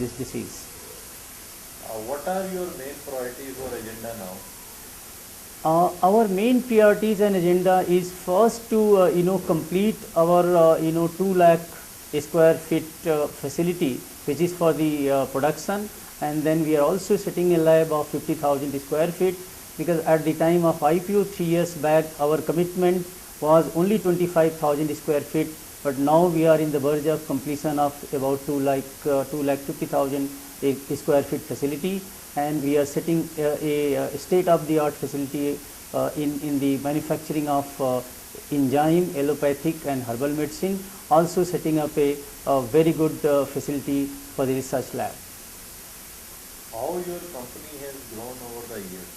this disease. What are your main priorities or agenda now? Our main priorities and agenda is first to complete our 2 lakh square feet facility, which is for the production, and then we are also setting a lab of 50,000 square feet, because at the time of IPO 3 years back our commitment was only 25,000 square feet, but now we are in the verge of completion of about 2 lakh 50,000 square feet facility, and we are setting a state of the art facility in the manufacturing of enzyme, allopathic and herbal medicine, also setting up a very good facility for the research lab. How your company has grown over the years?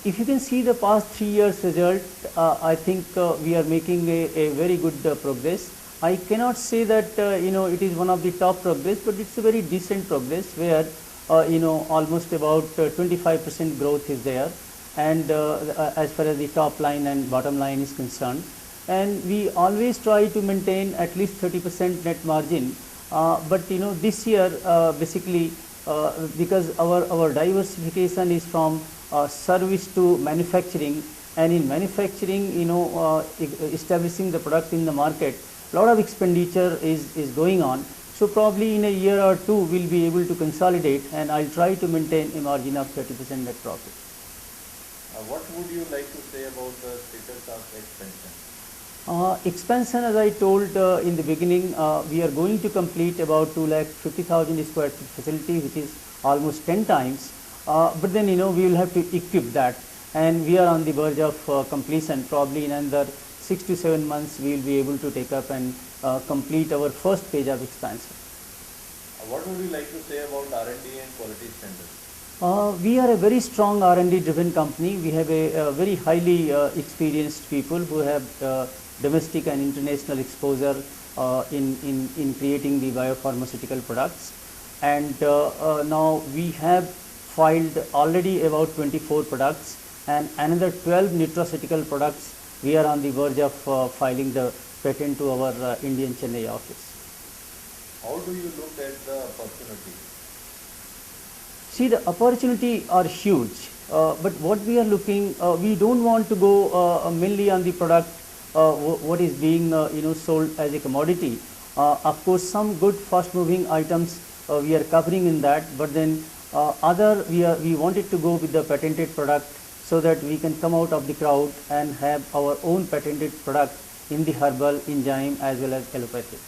If you can see the past 3 years result, I think we are making a very good progress. I cannot say that it is one of the top progress, but it's a very decent progress where almost about 25% growth is there, and as far as the top line and bottom line is concerned, and we always try to maintain at least 30% net margin, but this year basically because our diversification is from service to manufacturing, and in manufacturing establishing the product in the market, lot of expenditure is going on. So probably in a year or two we'll be able to consolidate, and I'll try to maintain a margin of 30% net profit. What would you like to say about the status of expansion? Expansion, as I told in the beginning, we are going to complete about 250,000 square feet facility, which is almost 10 times, but then we will have to equip that, and we are on the verge of completion. Probably in another 6 to 7 months we will be able to take up and complete our first phase of expansion. What would you like to say about R&D and quality standards? We are a very strong R&D driven company. We have a very highly experienced people who have domestic and international exposure in creating the biopharmaceutical products, and now we have filed already about 24 products, and another 12 nutraceutical products we are on the verge of filing the patent to our Indian Chennai office. How do you look at the opportunity? See, the opportunity are huge, but what we are looking, we don't want to go mainly on the product what is being sold as a commodity. Of course, some good fast moving items we are covering in that, but then we wanted to go with the patented product, so that we can come out of the crowd and have our own patented product in the herbal, enzyme as well as allopathic.